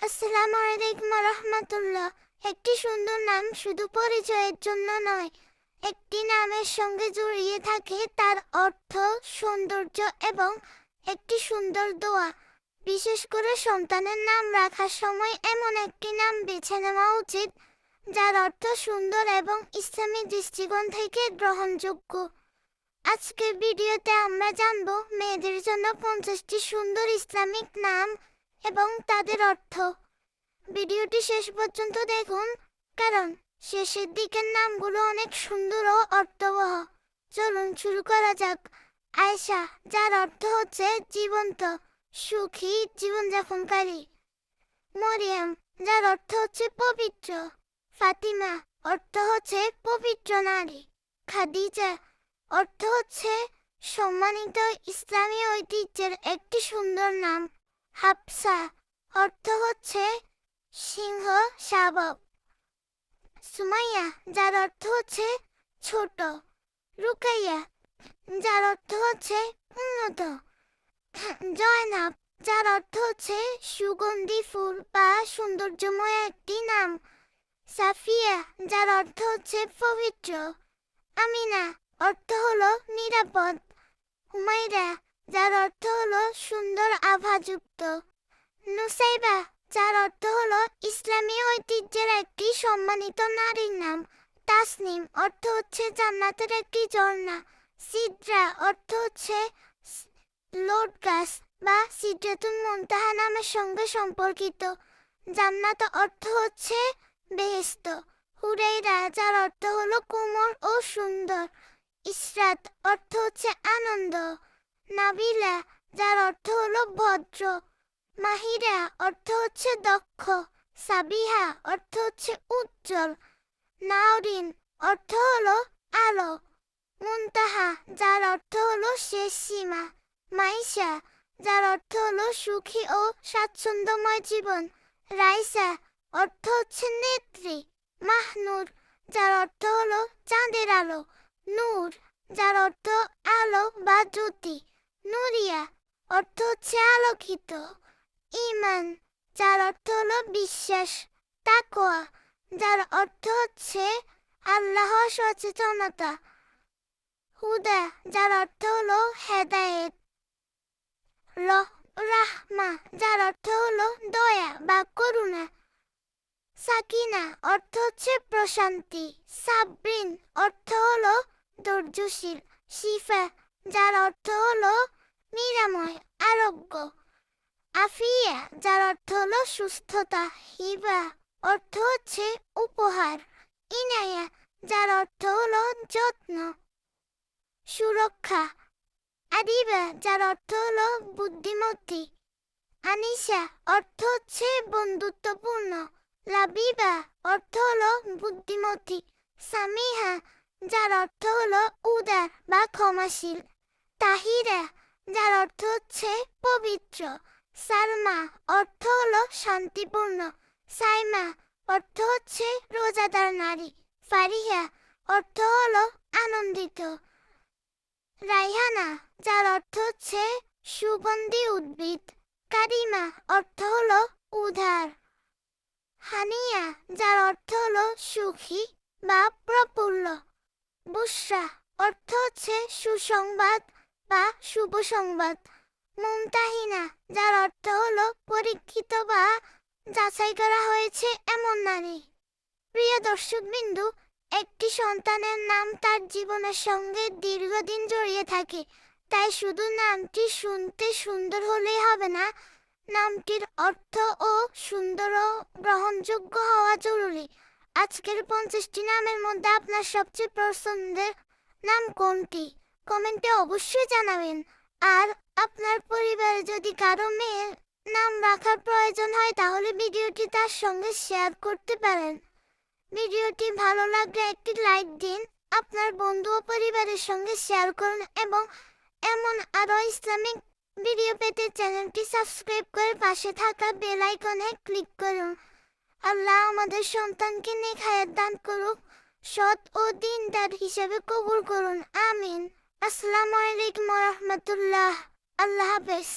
আসসালামু আলাইকুম রহমতুল্লাহ। একটি সুন্দর নাম শুধু পরিচয়ের জন্য নয়, একটি নামের সঙ্গে জড়িয়ে থাকে তার অর্থ, সৌন্দর্য এবং একটি সুন্দর দোয়া। বিশেষ করে সন্তানের নাম রাখার সময় এমন একটি নাম বেছে নেওয়া উচিত যার অর্থ সুন্দর এবং ইসলামী দৃষ্টিকোণ থেকে গ্রহণযোগ্য। আজকের ভিডিওতে আমরা জানব মেয়েদের জন্য 50টি সুন্দর ইসলামিক নাম এবং তাদের অর্থ। ভিডিওটি শেষ পর্যন্ত দেখুন, কারণ শেষের দিকের নামগুলো অনেক সুন্দর ও অর্থবহ। চলুন শুরু করা যাক। আয়েশা, যার অর্থ হচ্ছে জীবন্ত, সুখী জীবনযাপনকারী। মরিয়ম, যার অর্থ হচ্ছে পবিত্র। ফাতিমা, অর্থ হচ্ছে পবিত্র নারী। খাদিজা, অর্থ হচ্ছে সম্মানিত ইসলামী ঐতিহ্যের একটি সুন্দর নাম। হাফসা, অর্থ হচ্ছে সিংহ শাবক। সুমাইয়া, যার অর্থ হচ্ছে ছোট। রুকাইয়া, যার অর্থ হচ্ছে উন্নত। জয়নাব, যার অর্থ হচ্ছে সুগন্ধি ফুল বা সৌন্দর্যময় একটি নাম। সাফিয়া, যার অর্থ হচ্ছে পবিত্র। আমিনা, অর্থ হলো নিরাপদ। হুমায়রা, যার অর্থ হলো সুন্দর আভাযুক্ত। নুসাইবা, যার অর্থ হলো ইসলামী ঐতিহ্যের একটি সম্মানিত নারীর নাম। তাসনিম, অর্থ হচ্ছে জান্নাতের একটি ঝর্ণা। সিদরা, অর্থ হচ্ছে লোট গাছ বা সিদরাতুল মুনতাহা নামের সঙ্গে সম্পর্কিত। জান্নাত, অর্থ হচ্ছে বেহেশত। হুরাইরা, যার অর্থ হলো কোমল ও সুন্দর। ইসরাত, অর্থ হচ্ছে আনন্দ। নাবিলা, যার অর্থ হলো ভদ্র। মাহিরা, অর্থ হচ্ছে দক্ষ। সাবিহা, অর্থ হচ্ছে উজ্জ্বল। নাওরিন, অর্থ হলো আলো। মুনতাহা, যার অর্থ হলো শেষ সীমা। মাইশা, যার অর্থ হলো সুখী ও স্বাচ্ছন্দ্যময় জীবন। রাইসা, অর্থ হচ্ছে নেত্রী। মাহনুর, যার অর্থ হলো চাঁদের আলো। নূর, যার অর্থ আলো বা জ্যোতি। নুরিয়া, অর্থ হচ্ছে আলোকিত। ঈমান, যার অর্থ হলো বিশ্বাস। তাকওয়া, যার অর্থ হচ্ছে আল্লাহর সচেতনতা। হুদা, যার অর্থ হলো হেদায়েত। রাহমা, যার অর্থ হলো দয়া বা করুণা। সাকিনা, অর্থ হচ্ছে প্রশান্তি। সাবরিন, অর্থ হলো ধৈর্যশীল। শিফা, যার অর্থ হলো নিরাময়, আরোগ্য। আফিয়া, যার অর্থ হলো সুস্থতা। হিবা, অর্থ হচ্ছে উপহার। ইনায়া, যার অর্থ হলো যত্ন, সুরক্ষা। আদিবা, যার অর্থ হলো বুদ্ধিমতী। আনিশা, অর্থ হচ্ছে বন্ধুত্বপূর্ণ। লাবিবা, অর্থ হলো বুদ্ধিমতী। সামিহা, যার অর্থ হলো উদার বা ক্ষমাশীল। তাহিরা, যার অর্থ হচ্ছে পবিত্র। সালমা, অর্থ হলো শান্তিপূর্ণ। সাইমা, অর্থ হচ্ছে রোজাদার নারী। ফারিহা, অর্থ হলো আনন্দিত। রাইহানা, যার অর্থ হচ্ছে সুগন্ধি উদ্ভিদ। কারিমা, অর্থ হলো উদার। হানিয়া, যার অর্থ হলো সুখী বা প্রফুল্ল। বুশরা, অর্থ হচ্ছে সুসংবাদ বা শুভ সংবাদ। মুমতাহিনা, যার অর্থ হলো পরীক্ষিত বা যাচাই করা হয়েছে এমন নারী। প্রিয় দর্শকবিন্দু, একটি সন্তানের নাম তার জীবনের সঙ্গে দীর্ঘদিন জড়িয়ে থাকে। তাই শুধু নামটি শুনতে সুন্দর হলেই হবে না, নামটির অর্থ ও সুন্দর ও গ্রহণযোগ্য হওয়া জরুরি। আজকের 50টি নামের মধ্যে আপনার সবচেয়ে পছন্দের নাম কোনটি? কমেন্টে অবশ্যই জানাবেন। আর আপনার পরিবারে যদি কারো মেয়ের নাম রাখার প্রয়োজন হয় তাহলে ভিডিওটি তার সঙ্গে শেয়ার করতে পারেন। ভিডিওটি ভালো লাগলে একটি লাইক দিন, আপনার বন্ধু ও পরিবারের সঙ্গে শেয়ার করুন এবং এমন আরও ইসলামিক ভিডিও পেতে চ্যানেলটি সাবস্ক্রাইব করে পাশে থাকা বেল আইকনে ক্লিক করুন। আল্লাহ আমাদের সন্তানকে নেক হায়াত দান করুক, সৎ ও দিনদার হিসেবে কবুল করুন। আমিন। আসসালামু আলাইকুম ওয়া রাহমাতুল্লাহ। আল্লাহ হাফেজ।